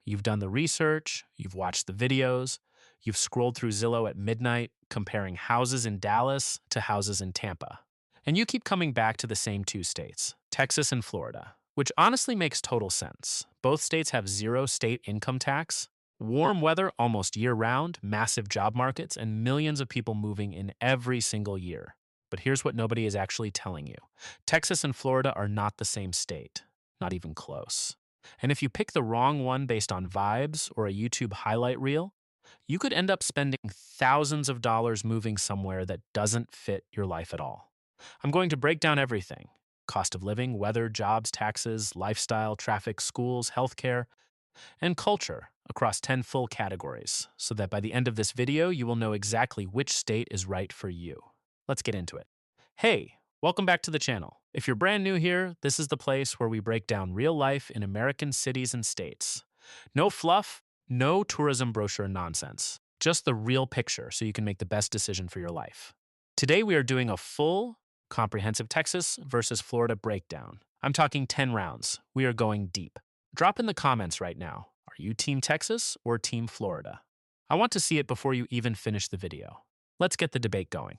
You've done the research, you've watched the videos, you've scrolled through Zillow at midnight, comparing houses in Dallas to houses in Tampa. And you keep coming back to the same two states, Texas and Florida, which honestly makes total sense. Both states have zero state income tax, warm weather almost year round, massive job markets, and millions of people moving in every single year. But here's what nobody is actually telling you: Texas and Florida are not the same state, not even close. And if you pick the wrong one based on vibes or a YouTube highlight reel, you could end up spending thousands of dollars moving somewhere that doesn't fit your life at all. I'm going to break down everything: cost of living, weather, jobs, taxes, lifestyle, traffic, schools, healthcare, and culture across 10 full categories, so that by the end of this video, you will know exactly which state is right for you. Let's get into it. Hey, welcome back to the channel. If you're brand new here, this is the place where we break down real life in American cities and states. No fluff, no tourism brochure nonsense. Just the real picture so you can make the best decision for your life. Today we are doing a full, comprehensive Texas versus Florida breakdown. I'm talking 10 rounds. We are going deep. Drop in the comments right now. Are you Team Texas or Team Florida? I want to see it before you even finish the video. Let's get the debate going.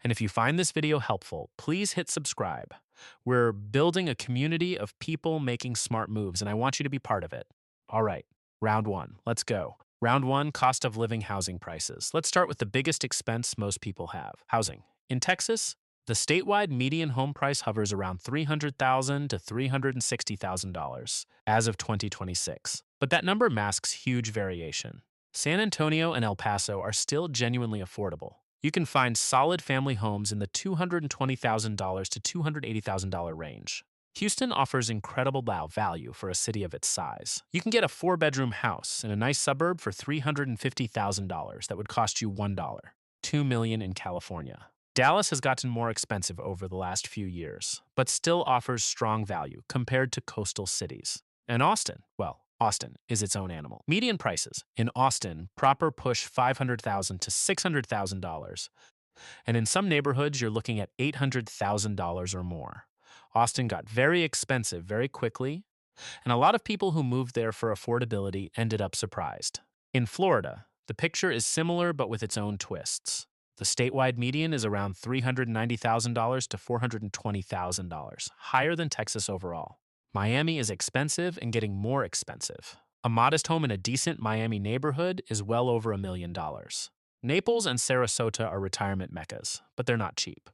And if you find this video helpful, please hit subscribe. We're building a community of people making smart moves, and I want you to be part of it. All right, round one. Let's go. Round one, cost of living, housing prices. Let's start with the biggest expense most people have: housing. In Texas, the statewide median home price hovers around $300,000 to $360,000 as of 2026. But that number masks huge variation. San Antonio and El Paso are still genuinely affordable. You can find solid family homes in the $220,000 to $280,000 range. Houston offers incredible value for a city of its size. You can get a 4-bedroom house in a nice suburb for $350,000 that would cost you $1. $2 million in California. Dallas has gotten more expensive over the last few years, but still offers strong value compared to coastal cities. And Austin, well, Austin is its own animal. Median prices in Austin proper push $500,000 to $600,000, and in some neighborhoods you're looking at $800,000 or more. Austin got very expensive very quickly, and a lot of people who moved there for affordability ended up surprised. In Florida, the picture is similar but with its own twists. The statewide median is around $390,000 to $420,000, higher than Texas overall. Miami is expensive and getting more expensive. A modest home in a decent Miami neighborhood is well over $1 million. Naples and Sarasota are retirement meccas, but they're not cheap.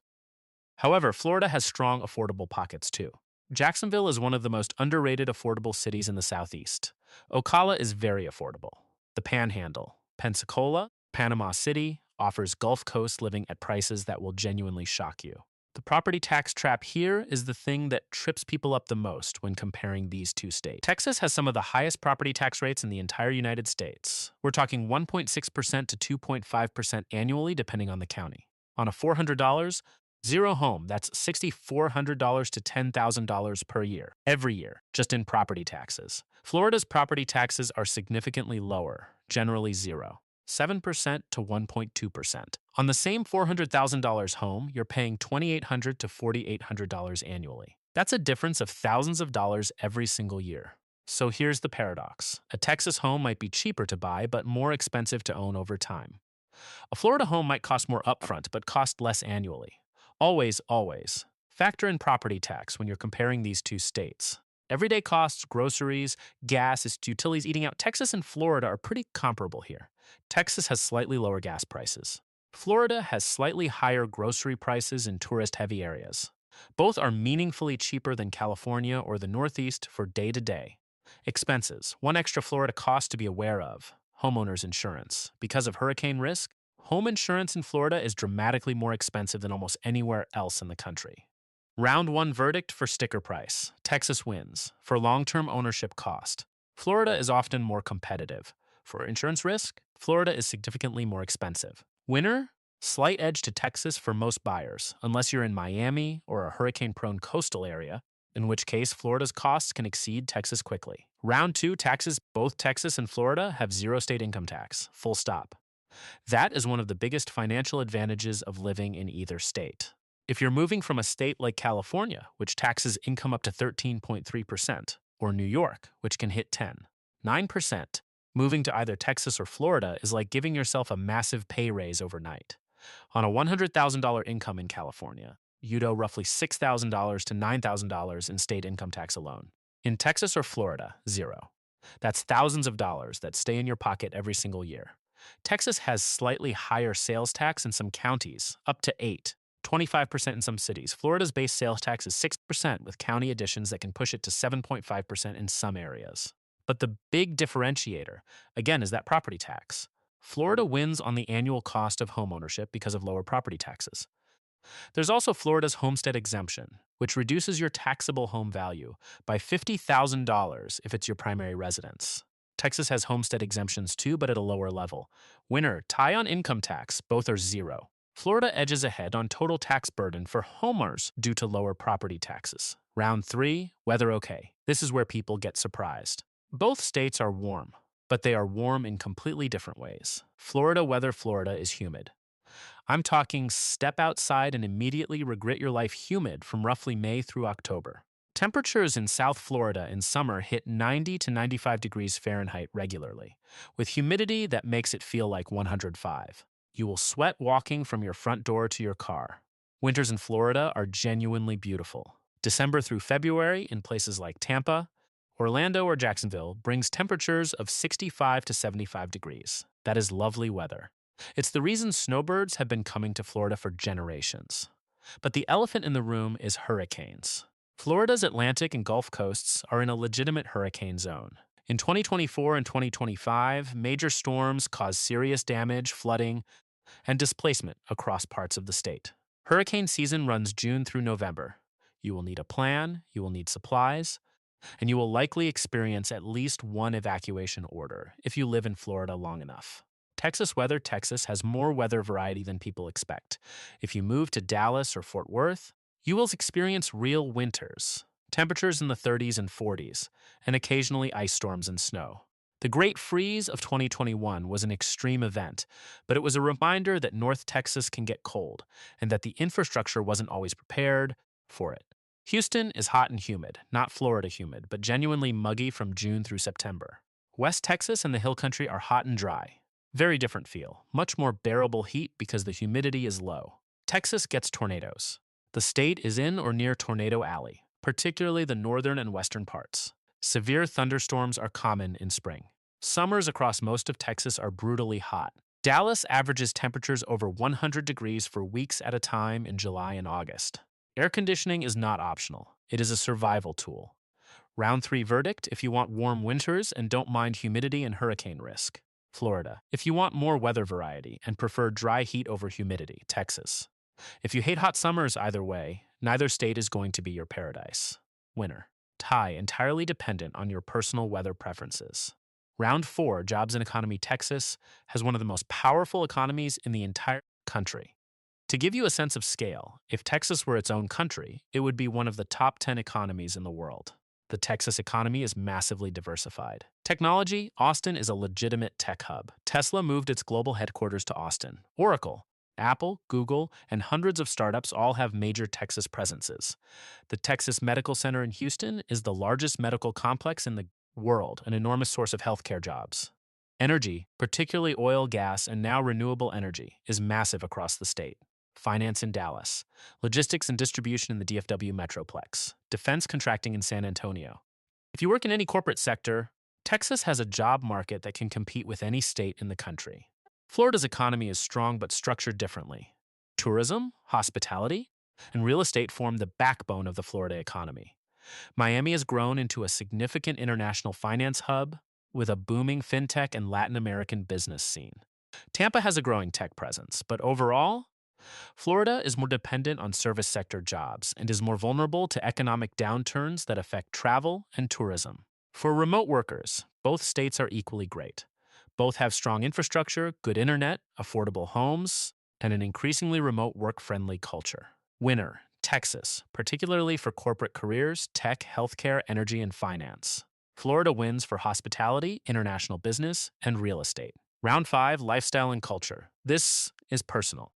However, Florida has strong affordable pockets too. Jacksonville is one of the most underrated affordable cities in the Southeast. Ocala is very affordable. The Panhandle, Pensacola, Panama City offers Gulf Coast living at prices that will genuinely shock you. The property tax trap here is the thing that trips people up the most when comparing these two states. Texas has some of the highest property tax rates in the entire United States. We're talking 1.6% to 2.5% annually, depending on the county. On a $400, zero home, that's $6,400 to $10,000 per year, every year, just in property taxes. Florida's property taxes are significantly lower, generally zero. 7% to 1.2%. On the same $400,000 home, you're paying $2,800 to $4,800 annually. That's a difference of thousands of dollars every single year. So here's the paradox. A Texas home might be cheaper to buy, but more expensive to own over time. A Florida home might cost more upfront, but cost less annually. Always, always, factor in property tax when you're comparing these two states. Everyday costs, groceries, gas, utilities, eating out. Texas and Florida are pretty comparable here. Texas has slightly lower gas prices. Florida has slightly higher grocery prices in tourist-heavy areas. Both are meaningfully cheaper than California or the Northeast for day-to-day. Expenses. One extra Florida cost to be aware of: homeowners insurance. Because of hurricane risk, home insurance in Florida is dramatically more expensive than almost anywhere else in the country. Round one verdict for sticker price. Texas wins. For long-term ownership cost, Florida is often more competitive. For insurance risk, Florida is significantly more expensive. Winner? Slight edge to Texas for most buyers, unless you're in Miami or a hurricane-prone coastal area, in which case Florida's costs can exceed Texas quickly. Round two, taxes. Both Texas and Florida have zero state income tax. Full stop. That is one of the biggest financial advantages of living in either state. If you're moving from a state like California, which taxes income up to 13.3%, or New York, which can hit 10%, 9%. Moving to either Texas or Florida is like giving yourself a massive pay raise overnight. On a $100,000 income in California, you'd owe roughly $6,000 to $9,000 in state income tax alone. In Texas or Florida, zero. That's thousands of dollars that stay in your pocket every single year. Texas has slightly higher sales tax in some counties, up to 8, 25% in some cities. Florida's base sales tax is 6% with county additions that can push it to 7.5% in some areas. But the big differentiator, again, is that property tax. Florida wins on the annual cost of homeownership because of lower property taxes. There's also Florida's homestead exemption, which reduces your taxable home value by $50,000 if it's your primary residence. Texas has homestead exemptions too, but at a lower level. Winner, tie on income tax, both are zero. Florida edges ahead on total tax burden for homers due to lower property taxes. Round 3, weather okay. This is where people get surprised. Both states are warm, but they are warm in completely different ways. Florida weather, Florida is humid. I'm talking step outside and immediately regret your life humid from roughly May through October. Temperatures in South Florida in summer hit 90 to 95 degrees Fahrenheit regularly, with humidity that makes it feel like 105. You will sweat walking from your front door to your car. Winters in Florida are genuinely beautiful. December through February in places like Tampa, Orlando, or Jacksonville brings temperatures of 65 to 75 degrees. That is lovely weather. It's the reason snowbirds have been coming to Florida for generations. But the elephant in the room is hurricanes. Florida's Atlantic and Gulf coasts are in a legitimate hurricane zone. In 2024 and 2025, major storms caused serious damage, flooding, and displacement across parts of the state. Hurricane season runs June through November. You will need a plan, you will need supplies, and you will likely experience at least one evacuation order if you live in Florida long enough. Texas weather, Texas has more weather variety than people expect. If you move to Dallas or Fort Worth, you will experience real winters, temperatures in the 30s and 40s, and occasionally ice storms and snow. The Great Freeze of 2021 was an extreme event, but it was a reminder that North Texas can get cold and that the infrastructure wasn't always prepared for it. Houston is hot and humid, not Florida humid, but genuinely muggy from June through September. West Texas and the Hill Country are hot and dry. Very different feel, much more bearable heat because the humidity is low. Texas gets tornadoes. The state is in or near Tornado Alley, particularly the northern and western parts. Severe thunderstorms are common in spring. Summers across most of Texas are brutally hot. Dallas averages temperatures over 100 degrees for weeks at a time in July and August. Air conditioning is not optional. It is a survival tool. Round 3 verdict if you want warm winters and don't mind humidity and hurricane risk. Florida. If you want more weather variety and prefer dry heat over humidity, Texas. If you hate hot summers either way, neither state is going to be your paradise. Winner. Tie entirely dependent on your personal weather preferences. Round 4, jobs and economy. Texas has one of the most powerful economies in the entire country. To give you a sense of scale, if Texas were its own country, it would be one of the top 10 economies in the world. The Texas economy is massively diversified. Technology, Austin is a legitimate tech hub. Tesla moved its global headquarters to Austin. Oracle, Apple, Google, and hundreds of startups all have major Texas presences. The Texas Medical Center in Houston is the largest medical complex in the world, an enormous source of healthcare jobs. Energy, particularly oil, gas, and now renewable energy, is massive across the state. Finance in Dallas, logistics and distribution in the DFW Metroplex, defense contracting in San Antonio. If you work in any corporate sector, Texas has a job market that can compete with any state in the country. Florida's economy is strong but structured differently. Tourism, hospitality, and real estate form the backbone of the Florida economy. Miami has grown into a significant international finance hub with a booming fintech and Latin American business scene. Tampa has a growing tech presence, but overall, Florida is more dependent on service sector jobs and is more vulnerable to economic downturns that affect travel and tourism. For remote workers, both states are equally great. Both have strong infrastructure, good internet, affordable homes, and an increasingly remote work-friendly culture. Winner, Texas, particularly for corporate careers, tech, healthcare, energy, and finance. Florida wins for hospitality, international business, and real estate. Round 5, lifestyle and culture. This is personal.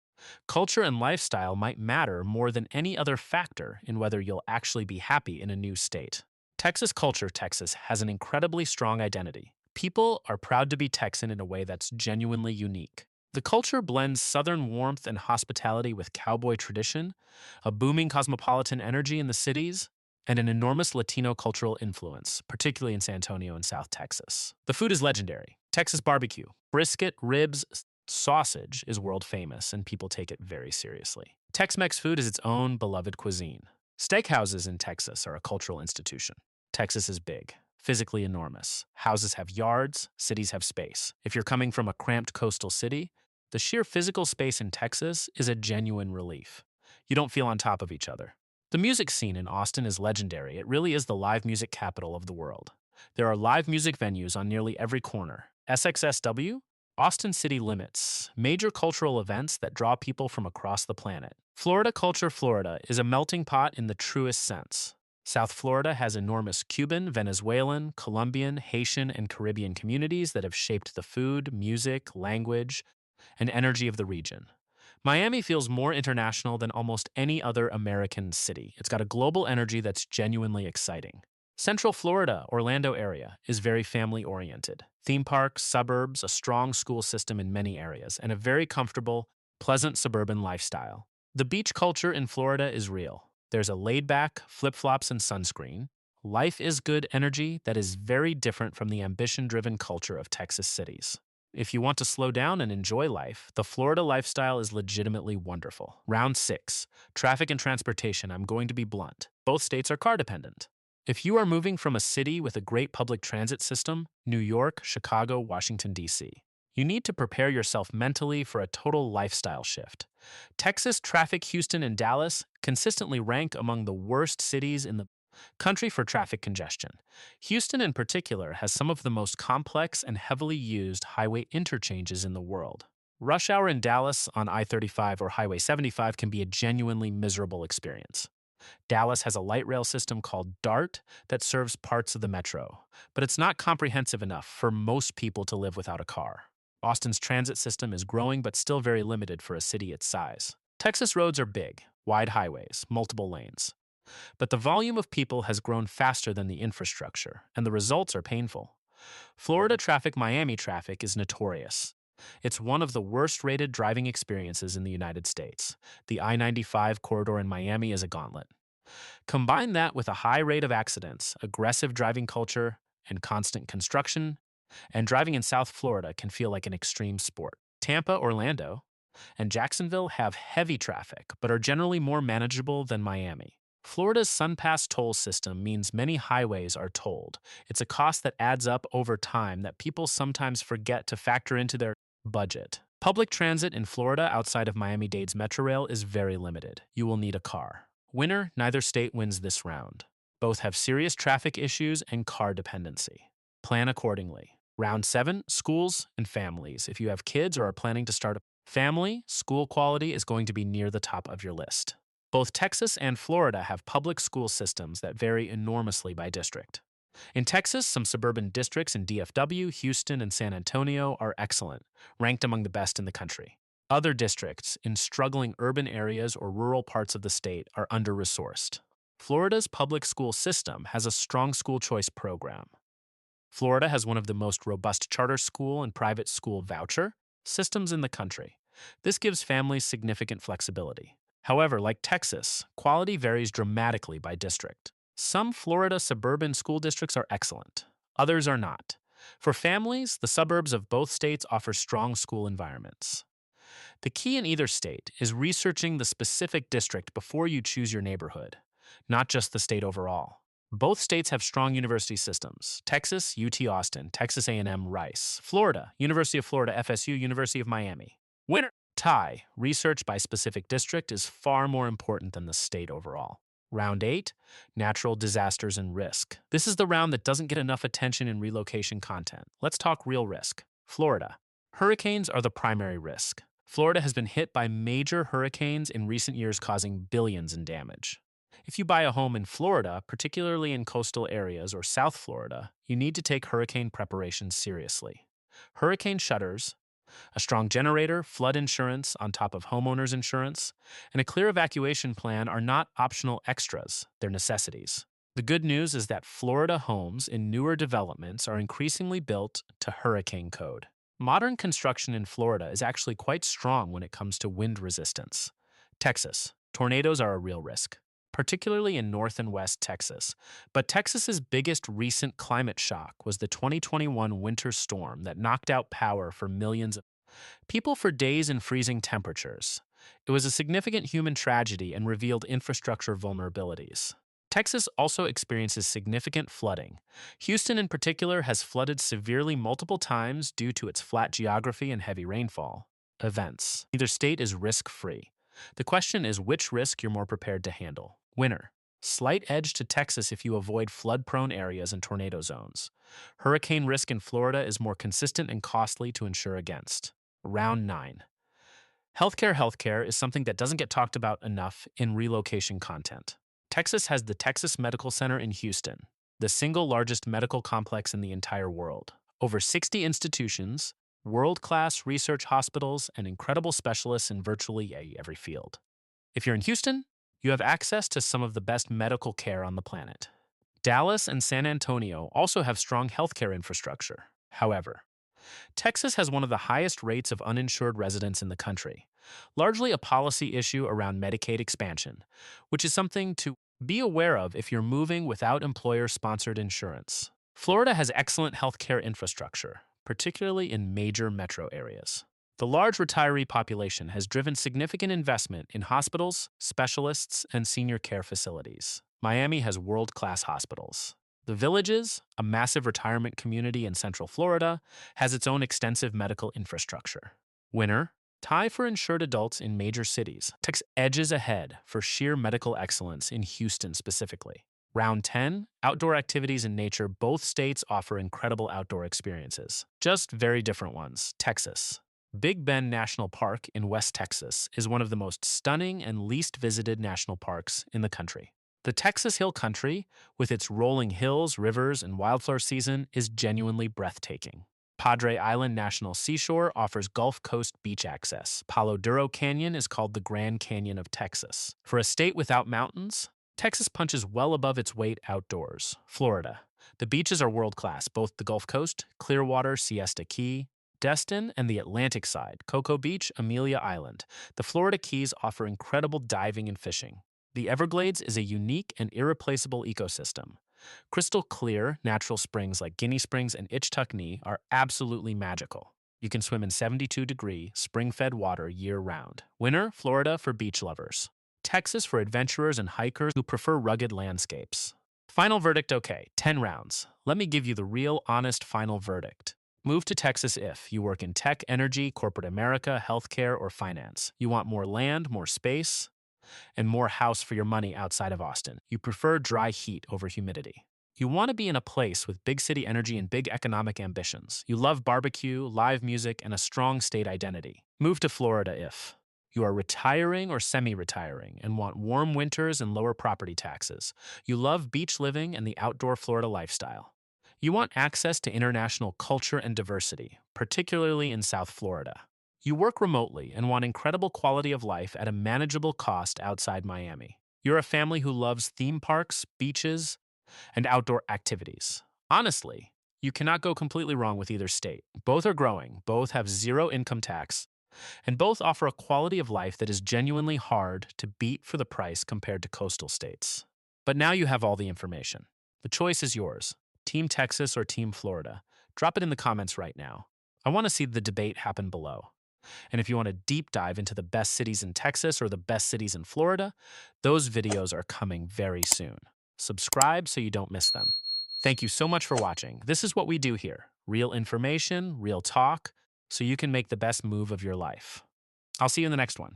Culture and lifestyle might matter more than any other factor in whether you'll actually be happy in a new state. Texas culture, Texas has an incredibly strong identity. People are proud to be Texan in a way that's genuinely unique. The culture blends Southern warmth and hospitality with cowboy tradition, a booming cosmopolitan energy in the cities, and an enormous Latino cultural influence, particularly in San Antonio and South Texas. The food is legendary. Texas barbecue, brisket, ribs, sausage is world famous, and people take it very seriously. Tex Mex food is its own beloved cuisine. Steakhouses in Texas are a cultural institution. Texas is big, physically enormous. Houses have yards, cities have space. If you're coming from a cramped coastal city, the sheer physical space in Texas is a genuine relief. You don't feel on top of each other. The music scene in Austin is legendary. It really is the live music capital of the world. There are live music venues on nearly every corner. SXSW, Austin City Limits, major cultural events that draw people from across the planet. Florida culture, Florida is a melting pot in the truest sense. South Florida has enormous Cuban, Venezuelan, Colombian, Haitian, and Caribbean communities that have shaped the food, music, language, and energy of the region. Miami feels more international than almost any other American city. It's got a global energy that's genuinely exciting. Central Florida, Orlando area, is very family-oriented. Theme parks, suburbs, a strong school system in many areas, and a very comfortable, pleasant suburban lifestyle. The beach culture in Florida is real. There's a laid-back, flip-flops and sunscreen. Life is good energy that is very different from the ambition-driven culture of Texas cities. If you want to slow down and enjoy life, the Florida lifestyle is legitimately wonderful. Round 6. Traffic and transportation. I'm going to be blunt. Both states are car dependent. If you are moving from a city with a great public transit system, New York, Chicago, Washington, D.C., you need to prepare yourself mentally for a total lifestyle shift. Texas, traffic, Houston, and Dallas consistently rank among the worst cities in the country for traffic congestion. Houston, in particular, has some of the most complex and heavily used highway interchanges in the world. Rush hour in Dallas on I-35 or Highway 75 can be a genuinely miserable experience. Dallas has a light rail system called DART that serves parts of the metro, but it's not comprehensive enough for most people to live without a car. Austin's transit system is growing but still very limited for a city its size. Texas roads are big, wide highways, multiple lanes. But the volume of people has grown faster than the infrastructure, and the results are painful. Florida traffic, Miami traffic is notorious. It's one of the worst-rated driving experiences in the United States. The I-95 corridor in Miami is a gauntlet. Combine that with a high rate of accidents, aggressive driving culture, and constant construction, and driving in South Florida can feel like an extreme sport. Tampa, Orlando, and Jacksonville have heavy traffic, but are generally more manageable than Miami. Florida's SunPass toll system means many highways are tolled. It's a cost that adds up over time that people sometimes forget to factor into their budget. Public transit in Florida outside of Miami-Dade's Metrorail is very limited. You will need a car. Winner, neither state wins this round. Both have serious traffic issues and car dependency. Plan accordingly. Round 7, schools and families. If you have kids or are planning to start a family, school quality is going to be near the top of your list. Both Texas and Florida have public school systems that vary enormously by district. In Texas, some suburban districts in DFW, Houston, and San Antonio are excellent, ranked among the best in the country. Other districts in struggling urban areas or rural parts of the state are under-resourced. Florida's public school system has a strong school choice program. Florida has one of the most robust charter school and private school voucher systems in the country. This gives families significant flexibility. However, like Texas, quality varies dramatically by district. Some Florida suburban school districts are excellent. Others are not. For families, the suburbs of both states offer strong school environments. The key in either state is researching the specific district before you choose your neighborhood, not just the state overall. Both states have strong university systems. Texas, UT Austin, Texas A&M, Rice. Florida, University of Florida, FSU, University of Miami. Winner. Tie. Research by specific district is far more important than the state overall. Round 8, natural disasters and risk. This is the round that doesn't get enough attention in relocation content. Let's talk real risk. Florida. Hurricanes are the primary risk. Florida has been hit by major hurricanes in recent years, causing billions in damage. If you buy a home in Florida, particularly in coastal areas or South Florida, you need to take hurricane preparations seriously. Hurricane shutters, a strong generator, flood insurance on top of homeowners insurance, and a clear evacuation plan are not optional extras, they're necessities. The good news is that Florida homes in newer developments are increasingly built to hurricane code. Modern construction in Florida is actually quite strong when it comes to wind resistance. Texas. Tornadoes are a real risk, particularly in North and West Texas. But Texas's biggest recent climate shock was the 2021 winter storm that knocked out power for millions of people for days in freezing temperatures. It was a significant human tragedy and revealed infrastructure vulnerabilities. Texas also experiences significant flooding. Houston, in particular, has flooded severely multiple times due to its flat geography and heavy rainfall. Events. Neither state is risk free. The question is which risk you're more prepared to handle. Winner. Slight edge to Texas if you avoid flood prone areas and tornado zones. Hurricane risk in Florida is more consistent and costly to insure against. Round 9. Healthcare is something that doesn't get talked about enough in relocation content. Texas has the Texas Medical Center in Houston, the single largest medical complex in the entire world. Over 60 institutions, world-class research hospitals, and incredible specialists in virtually every field. If you're in Houston, you have access to some of the best medical care on the planet. Dallas and San Antonio also have strong healthcare infrastructure. However, Texas has one of the highest rates of uninsured residents in the country, largely a policy issue around Medicaid expansion, which is something to be aware of if you're moving without employer-sponsored insurance. Florida has excellent healthcare infrastructure, particularly in major metro areas. The large retiree population has driven significant investment in hospitals, specialists, and senior care facilities. Miami has world-class hospitals. The Villages, a massive retirement community in Central Florida, has its own extensive medical infrastructure. Winner, tie for insured adults in major cities. Texas edges ahead for sheer medical excellence in Houston specifically. Round 10, outdoor activities and nature. Both states offer incredible outdoor experiences, just very different ones. Texas. Big Bend National Park in West Texas is one of the most stunning and least visited national parks in the country. The Texas Hill Country, with its rolling hills, rivers, and wildflower season, is genuinely breathtaking. Padre Island National Seashore offers Gulf Coast beach access. Palo Duro Canyon is called the Grand Canyon of Texas. For a state without mountains, Texas punches well above its weight outdoors. Florida. The beaches are world-class, both the Gulf Coast, Clearwater, Siesta Key, Destin, and the Atlantic side, Cocoa Beach, Amelia Island. The Florida Keys offer incredible diving and fishing. The Everglades is a unique and irreplaceable ecosystem. Crystal clear, natural springs like Guinea Springs and Ichtucknee are absolutely magical. You can swim in 72-degree, spring-fed water year-round. Winter, Florida for beach lovers. Texas for adventurers and hikers who prefer rugged landscapes. Final verdict, okay, 10 rounds. Let me give you the real, honest final verdict. Move to Texas if you work in tech, energy, corporate America, healthcare, or finance. You want more land, more space, and more house for your money outside of Austin. You prefer dry heat over humidity. You want to be in a place with big city energy and big economic ambitions. You love barbecue, live music, and a strong state identity. Move to Florida if you are retiring or semi-retiring and want warm winters and lower property taxes. You love beach living and the outdoor Florida lifestyle. You want access to international culture and diversity, particularly in South Florida. You work remotely and want incredible quality of life at a manageable cost outside Miami. You're a family who loves theme parks, beaches, and outdoor activities. Honestly, you cannot go completely wrong with either state. Both are growing, both have zero income tax, and both offer a quality of life that is genuinely hard to beat for the price compared to coastal states. But now you have all the information. The choice is yours. Team Texas or Team Florida? Drop it in the comments right now. I want to see the debate happen below. And if you want to deep dive into the best cities in Texas or the best cities in Florida, those videos are coming very soon. Subscribe so you don't miss them. Thank you so much for watching. This is what we do here. Real information, real talk, so you can make the best move of your life. I'll see you in the next one.